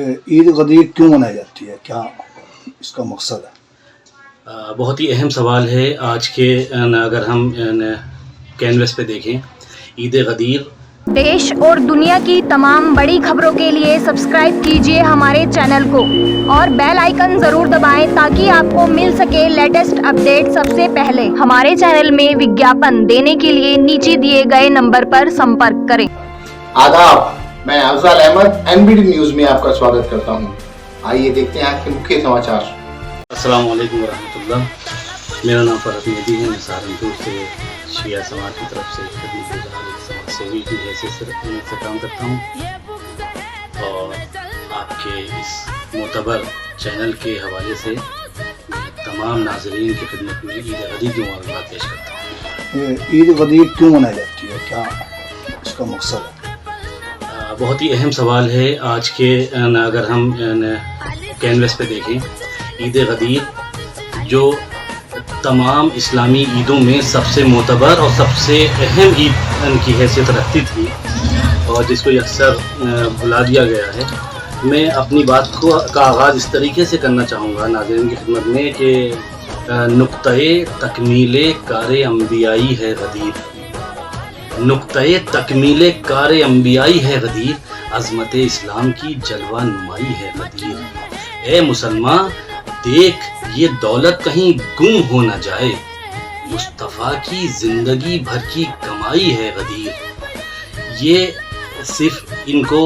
عید غدیر کیوں منائی جاتی ہے، کیا اس کا مقصد ہے؟ بہت ہی اہم سوال ہے آج کے اگر ہم کینوس پہ دیکھیں عید غدیر. دیش اور دنیا کی تمام بڑی خبروں کے لیے سبسکرائب کیجیے ہمارے چینل کو اور بیل آئیکن ضرور دبائیں تاکہ آپ کو مل سکے لیٹسٹ اپڈیٹ سب سے پہلے. ہمارے چینل میں وگیاپن دینے کے لیے نیچے دیے گئے نمبر پر سمپرک کریں. آداب، میں افضل احمد NBD نیوز میں آپ کا سواگت کرتا ہوں. آئیے دیکھتے ہیں آج کے مکھیہ سماچار. السلام علیکم ورحمۃ اللہ. میرا نام فرحت مہدی ہے. میں سہارنپور سے شیعہ سماج کی طرف سے خدمت گزار سماج سیوی کی حیثیت سے کام کرتا ہوں اور آپ کے اس معتبر چینل کے حوالے سے تمام ناظرین کی خدمت میں عید غدیر کی مبارکباد پیش کرتا ہوں. عید غدیر کیوں منائی جاتی ہے، کیا اس کا مقصد ہے؟ بہت ہی اہم سوال ہے آج کے اگر ہم کینوس پہ دیکھیں عید غدیر جو تمام اسلامی عیدوں میں سب سے معتبر اور سب سے اہم عید کی حیثیت رکھتی تھی اور جس کو اکثر بھلا دیا گیا ہے. میں اپنی بات کا آغاز اس طریقے سے کرنا چاہوں گا ناظرین کی خدمت میں کہ نقطۂ تکمیل کار انبیائی ہے غدیر. نقطۂ تکمیل کار انبیائی ہے غدیر، عظمت اسلام کی جلوہ نمائی ہے غدیر. اے مسلمان دیکھ یہ دولت کہیں گم ہو نہ جائے، مصطفیٰ کی زندگی بھر کی کمائی ہے غدیر. یہ صرف ان کو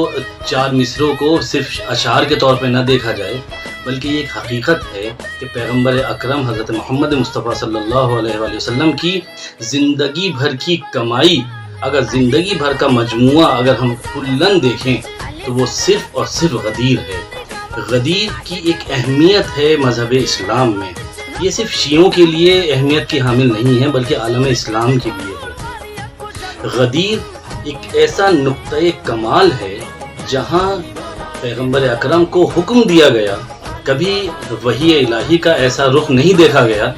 چار مصروں کو صرف اشعار کے طور پہ نہ دیکھا جائے بلکہ یہ ایک حقیقت ہے کہ پیغمبر اکرم حضرت محمد مصطفیٰ صلی اللہ علیہ وآلہ وسلم کی زندگی بھر کی کمائی، اگر زندگی بھر کا مجموعہ اگر ہم کلن دیکھیں تو وہ صرف اور صرف غدیر ہے. غدیر کی ایک اہمیت ہے مذہب اسلام میں. یہ صرف شیعوں کے لیے اہمیت کی حامل نہیں ہے بلکہ عالم اسلام کے لیے ہے. غدیر ایک ایسا نقطۂ کمال ہے جہاں پیغمبر اکرم کو حکم دیا گیا. کبھی وحی الہی کا ایسا رخ نہیں دیکھا گیا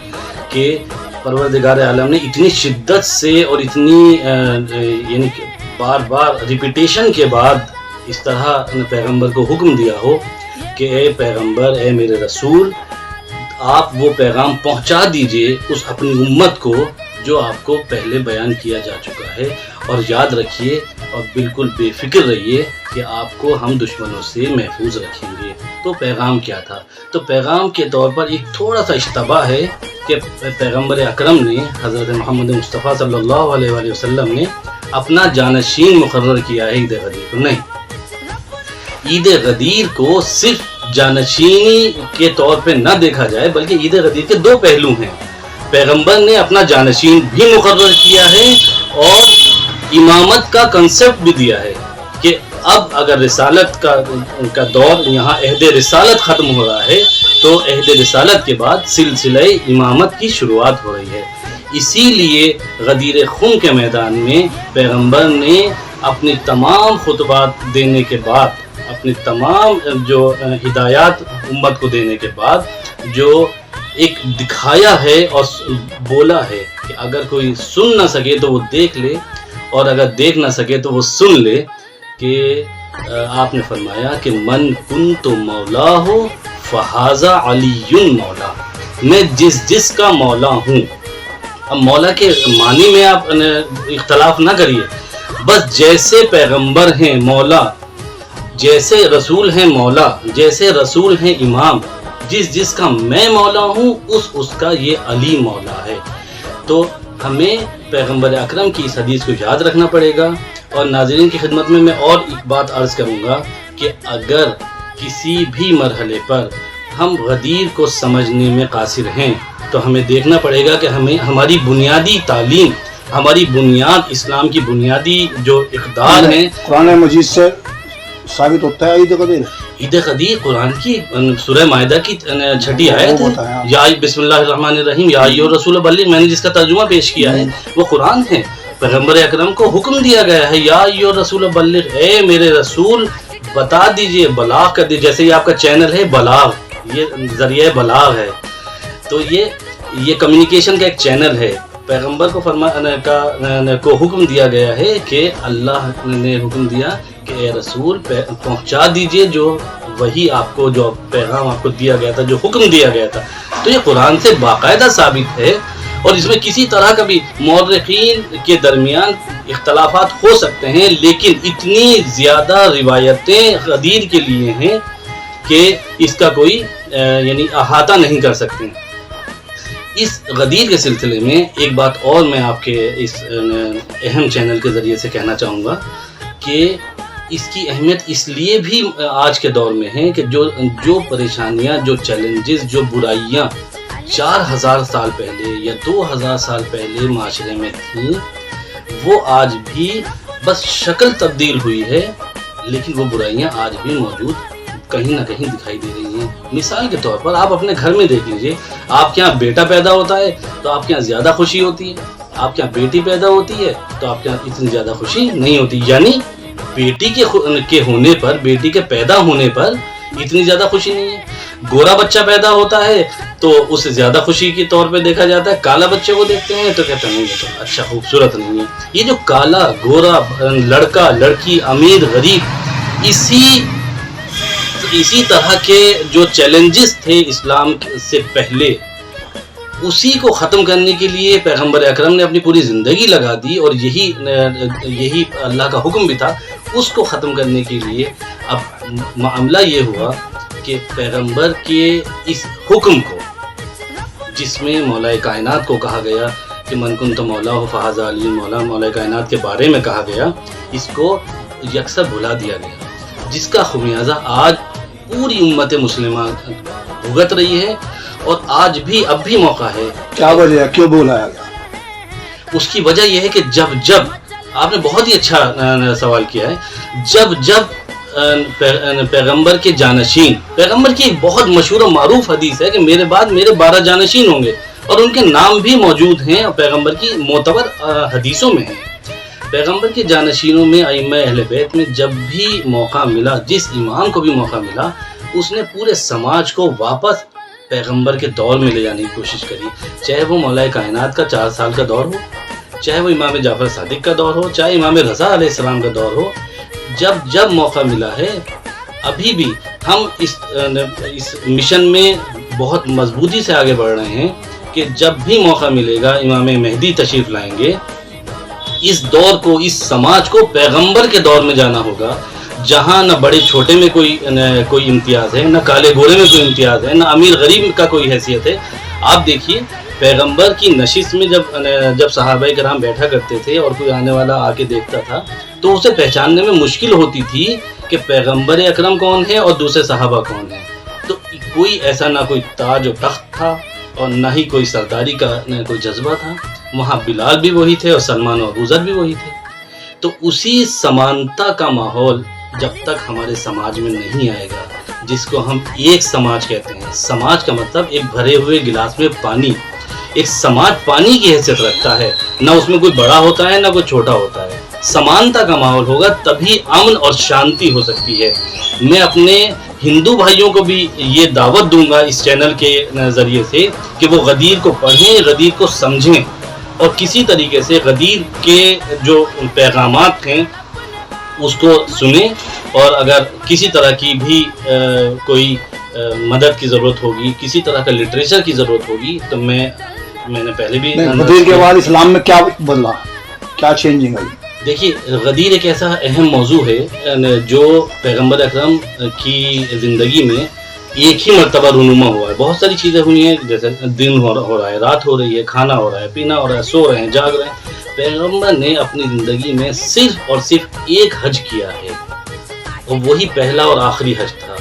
کہ پروردگار عالم نے اتنی شدت سے اور اتنی یعنی بار بار ریپیٹیشن کے بعد اس طرح پیغمبر کو حکم دیا ہو کہ اے پیغمبر، اے میرے رسول، آپ وہ پیغام پہنچا دیجئے اس اپنی امت کو جو آپ کو پہلے بیان کیا جا چکا ہے، اور یاد رکھیے اور بالکل بے فکر رہیے کہ آپ کو ہم دشمنوں سے محفوظ رکھیں گے. تو پیغام کیا تھا؟ تو پیغام کے طور پر ایک تھوڑا سا اشتباہ ہے کہ پیغمبر اکرم نے حضرت محمد مصطفیٰ صلی اللہ علیہ وآلہ وسلم نے اپنا جانشین مقرر کیا ہے عید غدیر کو. نہیں، عید غدیر کو صرف جانشینی کے طور پہ نہ دیکھا جائے بلکہ عید غدیر کے دو پہلو ہیں. پیغمبر نے اپنا جانشین بھی مقرر کیا ہے اور امامت کا کنسپٹ بھی دیا ہے کہ اب اگر رسالت کا دور یہاں عہد رسالت ختم ہو رہا ہے تو عہد رسالت کے بعد سلسلہ امامت کی شروعات ہو رہی ہے. اسی لیے غدیر خم کے میدان میں پیغمبر نے اپنی تمام خطبات دینے کے بعد، اپنی تمام جو ہدایات امت کو دینے کے بعد جو ایک دکھایا ہے اور بولا ہے کہ اگر کوئی سن نہ سکے تو وہ دیکھ لے اور اگر دیکھ نہ سکے تو وہ سن لے، کہ آپ نے فرمایا کہ من کنت مولا ہو فہذا علی مولا. میں جس کا مولا ہوں. اب مولا کے معنی میں آپ اختلاف نہ کریے، بس جیسے پیغمبر ہیں مولا، جیسے رسول ہیں مولا، جیسے رسول ہیں امام، جس کا میں مولا ہوں اس کا یہ علی مولا ہے. تو ہمیں پیغمبر اکرم کی اس حدیث کو یاد رکھنا پڑے گا. اور ناظرین کی خدمت میں اور ایک بات عرض کروں گا کہ اگر کسی بھی مرحلے پر ہم غدیر کو سمجھنے میں قاصر ہیں تو ہمیں دیکھنا پڑے گا کہ ہماری بنیادی تعلیم، ہماری بنیاد، اسلام کی بنیادی جو اقدار ہیں، قرآن مجید سے ثابت ہوتا ہے عید غدیر. عید غدیر قرآن کی سورہ مائدہ کی 6 آیت ہے، یا بسم اللہ الرحمن الرحیم یا ایھا الرسول بلغ. میں نے جس کا ترجمہ پیش کیا ہے وہ قرآن ہے. پیغمبر اکرم کو حکم دیا گیا ہے یا ایھا الرسول بلغ، اے میرے رسول بتا دیجئے، بلاغ کر دیجئے. جیسے یہ آپ کا چینل ہے بلاغ، یہ ذریعہ بلاغ ہے، تو یہ کمیونیکیشن کا ایک چینل ہے. پیغمبر کو حکم دیا گیا ہے کہ اللہ نے حکم دیا کہ اے رسول پہنچا دیجئے جو وہی آپ کو جو پیغام آپ کو دیا گیا تھا، جو حکم دیا گیا تھا، تو یہ قرآن سے باقاعدہ ثابت ہے، اور اس میں کسی طرح کا بھی مورخین کے درمیان اختلافات ہو سکتے ہیں، لیکن اتنی زیادہ روایتیں غدیر کے لیے ہیں کہ اس کا کوئی یعنی احاطہ نہیں کر سکتے. اس غدیر کے سلسلے میں ایک بات اور میں آپ کے اس اہم چینل کے ذریعے سے کہنا چاہوں گا کہ اس کی اہمیت اس لیے بھی آج کے دور میں ہے کہ جو پریشانیاں، جو چیلنجز، جو برائیاں 4000 سال پہلے یا 2000 سال پہلے معاشرے میں تھیں، وہ آج بھی بس شکل تبدیل ہوئی ہے، لیکن وہ برائیاں آج بھی موجود کہیں نہ کہیں دکھائی دے رہی ہیں. مثال کے طور پر آپ اپنے گھر میں دیکھ لیجئے، آپ کے یہاں بیٹا پیدا ہوتا ہے تو آپ کے یہاں زیادہ خوشی ہوتی ہے، آپ کے یہاں بیٹی پیدا ہوتی ہے تو آپ کے یہاں اتنی زیادہ خوشی نہیں ہوتی. یعنی بیٹی کے ہونے پر، بیٹی کے پیدا ہونے پر اتنی زیادہ خوشی نہیں ہے. گورا بچہ پیدا ہوتا ہے تو اسے زیادہ خوشی کے طور پہ دیکھا جاتا ہے. کالا بچے کو دیکھتے ہیں تو کہتے ہیں نہیں یہ تو اچھا خوبصورت نہیں ہے. یہ جو کالا گورا لڑکا لڑکی امیر غریب، اسی طرح کے جو چیلنجز تھے اسلام سے پہلے، اسی کو ختم کرنے کے لیے پیغمبر اکرم نے اپنی پوری زندگی لگا دی، اور یہی اللہ کا حکم بھی تھا. اس کو ختم کرنے کے لیے اب معاملہ یہ ہوا کہ پیغمبر کے اس حکم کو، جس میں مولا کائنات کو کہا گیا کہ من کنت مولا فہذا علی مولا، مولا کائنات کے بارے میں کہا گیا، اس کو یکسر بھلا دیا گیا، جس کا خمیازہ آج پوری امت مسلمہ بھگت رہی ہے. اور آج بھی اب بھی موقع ہے. کیا وجہ ہے، کیوں بولایا گیا؟ اس کی وجہ یہ ہے کہ جب آپ نے بہت ہی اچھا سوال کیا ہے، جب پیغمبر کے جانشین، پیغمبر کی ایک بہت مشہور و معروف حدیث ہے کہ میرے بعد میرے 12 جانشین ہوں گے، اور ان کے نام بھی موجود ہیں اور پیغمبر کی معتبر حدیثوں میں ہیں. پیغمبر کے جانشینوں میں ائمہ اہل بیت میں جب بھی موقع ملا، جس امام کو بھی موقع ملا، اس نے پورے سماج کو واپس پیغمبر کے دور میں لے جانے کی کوشش کری. چاہے وہ مولا کائنات کا 4 سال کا دور ہو، چاہے وہ امام جعفر صادق کا دور ہو، چاہے امام رضا علیہ السلام کا دور ہو. جب موقع ملا ہے، ابھی بھی ہم اس مشن میں بہت مضبوطی سے آگے بڑھ رہے ہیں کہ جب بھی موقع ملے گا امام مہدی تشریف لائیں گے. اس دور کو، اس سماج کو پیغمبر کے دور میں جانا ہوگا، جہاں نہ بڑے چھوٹے میں کوئی امتیاز ہے، نہ کالے گورے میں کوئی امتیاز ہے، نہ امیر غریب کا کوئی حیثیت ہے. آپ دیکھیے پیغمبر کی نشست میں جب صحابہ کرام بیٹھا کرتے تھے اور کوئی آنے والا آ کے دیکھتا تھا تو اسے پہچاننے میں مشکل ہوتی تھی کہ پیغمبر اکرم کون ہے اور دوسرے صحابہ کون ہیں. تو کوئی ایسا نہ کوئی تاج و تخت تھا اور نہ ہی کوئی سرداری کا کوئی جذبہ تھا. وہاں بلال بھی وہی تھے اور سلمان اور ابوذر بھی وہی تھے. تو اسی سمانتا کا ماحول جب تک ہمارے سماج میں نہیں آئے گا، جس کو ہم ایک سماج کہتے ہیں. سماج کا مطلب ایک بھرے ہوئے گلاس میں پانی. ایک سماج پانی کی حیثیت رکھتا ہے، نہ اس میں کوئی بڑا ہوتا ہے نہ کوئی چھوٹا ہوتا ہے. سمانتا کا ماحول ہوگا تبھی امن اور شانتی ہو سکتی ہے. میں اپنے ہندو بھائیوں کو بھی یہ دعوت دوں گا اس چینل کے ذریعے سے کہ وہ غدیر کو پڑھیں، غدیر کو سمجھیں، اور کسی طریقے سے غدیر کے جو پیغامات ہیں اس کو سنیں. اور اگر کسی طرح کی بھی کوئی مدد کی ضرورت ہوگی، کسی طرح کا لٹریچر کی ضرورت ہوگی، تو میں نے پہلے بھی غدیر کے بعد اسلام میں کیا بدلا، کیا چینجنگ آئی؟ دیکھیے غدیر ایک ایسا اہم موضوع ہے جو پیغمبر اکرم کی زندگی میں ایک ہی مرتبہ رونما ہوا ہے. بہت ساری چیزیں ہوئی ہیں، جیسے دن ہو رہا ہے، رات ہو رہی ہے، کھانا ہو رہا ہے، پینا ہو رہا ہے، سو رہے ہیں، جاگ رہے ہیں. پیغمبر نے اپنی زندگی میں صرف اور صرف ایک حج کیا ہے، اور وہی پہلا اور آخری حج تھا.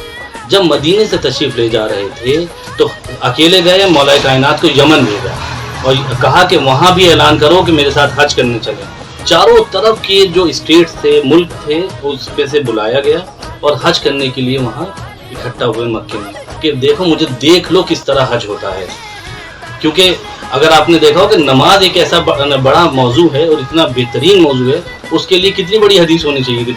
جب مدینے سے تشریف لے جا رہے تھے تو اکیلے گئے، مولا کائنات کو یمن بھیجا اور کہا کہ وہاں بھی اعلان کرو کہ میرے ساتھ حج کرنے چلے. چاروں طرف کے جو اسٹیٹس تھے، ملک تھے، اس پہ سے بلایا گیا اور حج کرنے کے لیے وہاں اکٹھا ہوئے مکے میں کہ دیکھو مجھے دیکھ لو کس طرح حج ہوتا ہے. کیونکہ اگر آپ نے دیکھا ہو کہ نماز ایک ایسا بڑا موضوع ہے اور اتنا بہترین موضوع ہے، اس کے لیے کتنی بڑی حدیث ہونی چاہیے تھی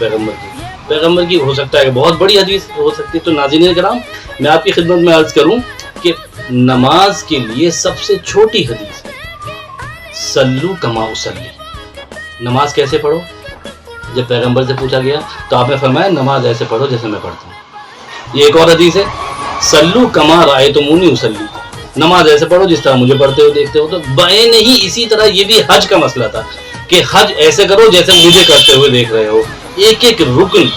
پیغمبر کی ہو سکتا ہے کہ بہت بڑی حدیث ہو سکتی ہے. تو ناظرین کرام، میں آپ کی خدمت میں عرض کروں کہ نماز کے لیے سب سے چھوٹی حدیث ہے سلو کما اصلی. نماز کیسے پڑھو؟ جب پیغمبر سے پوچھا گیا تو آپ نے فرمایا نماز ایسے پڑھو جیسے میں پڑھتا ہوں. یہ ایک اور حدیث ہے، سلو کما رأیتمونی اصلی، نماز ایسے پڑھو جس طرح مجھے پڑھتے ہوئے دیکھتے ہو. تو بعین ہی اسی طرح یہ بھی حج کا مسئلہ تھا کہ حج ایسے کرو جیسے مجھے کرتے ہوئے دیکھ رہے ہو. ایک ایک رکن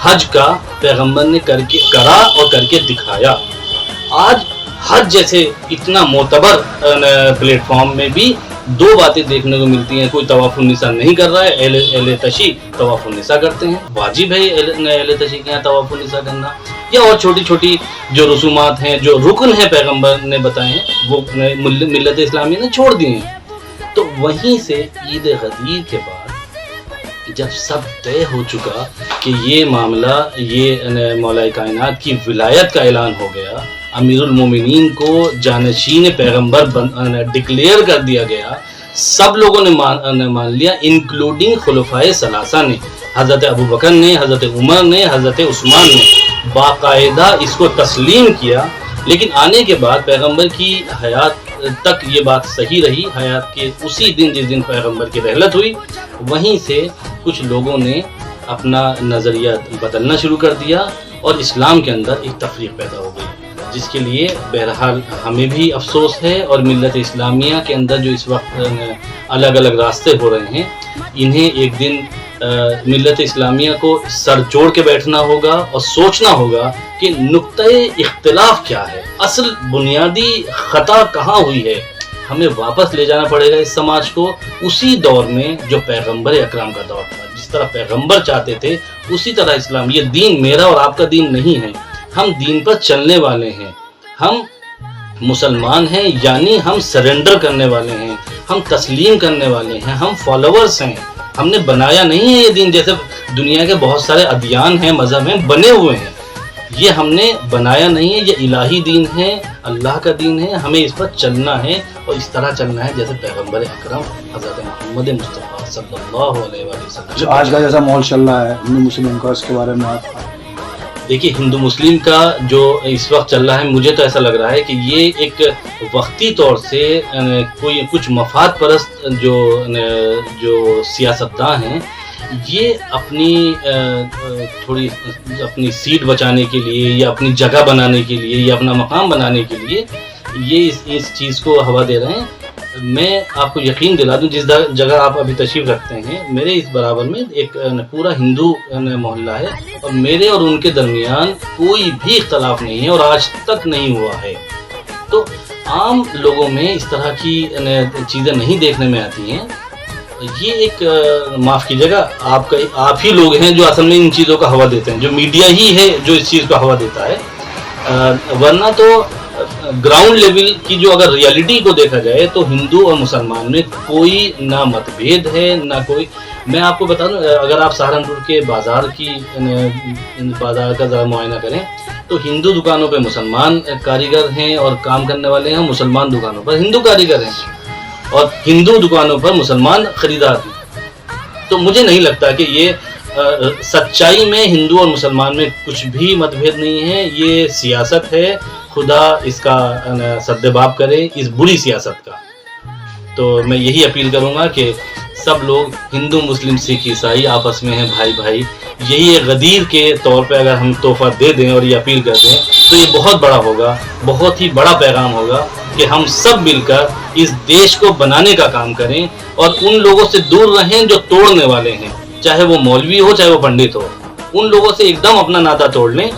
حج کا پیغمبر نے کرا اور کر کے دکھایا. آج حج جیسے اتنا معتبر پلیٹ فارم میں بھی دو باتیں دیکھنے کو ملتی ہیں. کوئی طواف النساء نہیں کر رہا ہے، اہل تشیع طواف النساء کرتے ہیں، واجب ہے اہل تشیع کے یہاں طواف النساء کرنا. یا اور چھوٹی چھوٹی جو رسومات ہیں، جو رکن ہیں پیغمبر نے بتائے ہیں، وہ ملت اسلامیہ نے چھوڑ دیے ہیں. تو وہیں سے عید غدیر کے بعد جب سب طے ہو چکا کہ یہ معاملہ، یہ مولا کائنات کی ولایت کا اعلان ہو گیا، امیر المومنین کو جانشین پیغمبر ڈکلیئر کر دیا گیا، سب لوگوں نے مان لیا، انکلوڈنگ خلفائے ثلاثہ نے، حضرت ابوبکر نے، حضرت عمر نے، حضرت عثمان نے باقاعدہ اس کو تسلیم کیا. لیکن آنے کے بعد پیغمبر کی حیات تک یہ بات صحیح رہی. حیات کے اسی دن جس دن پیغمبر کی رحلت ہوئی، وہیں سے کچھ لوگوں نے اپنا نظریہ بدلنا شروع کر دیا اور اسلام کے اندر ایک تفریق پیدا ہو گئی، جس کے لیے بہرحال ہمیں بھی افسوس ہے. اور ملت اسلامیہ کے اندر جو اس وقت الگ الگ راستے ہو رہے ہیں، انہیں ایک دن ملت اسلامیہ کو سر جوڑ کے بیٹھنا ہوگا اور سوچنا ہوگا کہ نقطۂ اختلاف کیا ہے، اصل بنیادی خطا کہاں ہوئی ہے. ہمیں واپس لے جانا پڑے گا اس سماج کو اسی دور میں جو پیغمبر اکرم کا دور تھا. جس طرح پیغمبر چاہتے تھے اسی طرح اسلام. یہ دین میرا اور آپ کا دین نہیں ہے، ہم دین پر چلنے والے ہیں، ہم مسلمان ہیں، یعنی ہم سرنڈر کرنے والے ہیں، ہم تسلیم کرنے والے ہیں، ہم فالوورز ہیں. ہم نے بنایا نہیں ہے یہ دین، جیسے دنیا کے بہت سارے ادیان ہیں، مذہب ہیں، بنے ہوئے ہیں. یہ ہم نے بنایا نہیں ہے، یہ الہی دین ہے، اللہ کا دین ہے. ہمیں اس پر چلنا ہے اور اس طرح چلنا ہے جیسے پیغمبر اکرم حضرت محمد مصطفیٰ صلی اللہ علیہ وسلم. جو آج کا جیسا ماحول چل رہا ہے ہندو مسلم کا، اس کے بارے میں آپ دیکھیے، ہندو مسلم کا جو اس وقت چل رہا ہے، مجھے تو ایسا لگ رہا ہے کہ یہ ایک وقتی طور سے کوئی کچھ مفاد پرست جو سیاستداں ہیں، یہ اپنی تھوڑی اپنی سیٹ بچانے کے لیے یا اپنی جگہ بنانے کے لیے یا اپنا مقام بنانے کے لیے یہ اس چیز کو ہوا دے رہے ہیں. میں آپ کو یقین دلا دوں، جس جگہ آپ ابھی تشریف رکھتے ہیں، میرے اس برابر میں ایک پورا ہندو محلہ ہے اور میرے اور ان کے درمیان کوئی بھی اختلاف نہیں ہے اور آج تک نہیں ہوا ہے. تو عام لوگوں میں اس طرح کی چیزیں نہیں دیکھنے میں آتی ہیں. یہ ایک معاف کیجیے گا، آپ ہی لوگ ہیں جو اصل میں ان چیزوں کا ہوا دیتے ہیں، جو میڈیا ہی ہے جو اس چیز کا ہوا دیتا ہے. ورنہ تو گراؤنڈ لیول کی جو اگر ریالٹی کو دیکھا جائے تو ہندو اور مسلمان میں کوئی نہ مت بھید ہے نہ کوئی. میں آپ کو بتا دوں، اگر آپ سہارنپور کے بازار کا ذرا معائنہ کریں تو ہندو دکانوں پہ مسلمان کاریگر ہیں اور کام کرنے والے ہیں، مسلمان دکانوں پر ہندو کاریگر ہیں اور ہندو دکانوں پر مسلمان خریدار ہیں. تو مجھے نہیں لگتا کہ یہ سچائی میں ہندو اور مسلمان میں کچھ بھی مت بھید نہیں ہے. یہ سیاست ہے، خدا اس کا سدباب کرے اس بری سیاست کا. تو میں یہی اپیل کروں گا کہ سب لوگ ہندو مسلم سکھ عیسائی آپس میں ہیں بھائی بھائی. یہی ایک غدیر کے طور پہ اگر ہم تحفہ دے دیں اور یہ اپیل کر دیں تو یہ بہت بڑا ہوگا، بہت ہی بڑا پیغام ہوگا کہ ہم سب مل کر اس دیش کو بنانے کا کام کریں اور ان لوگوں سے دور رہیں جو توڑنے والے ہیں، چاہے وہ مولوی ہو چاہے وہ پنڈت ہو. ان لوگوں سے ایک دم اپنا ناطہ توڑ لیں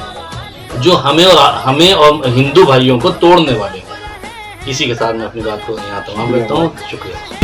جو ہمیں اور ہندو بھائیوں کو توڑنے والے ہیں. اسی کے ساتھ میں اپنی بات کو یہاں تمام کرتا ہوں. شکریہ.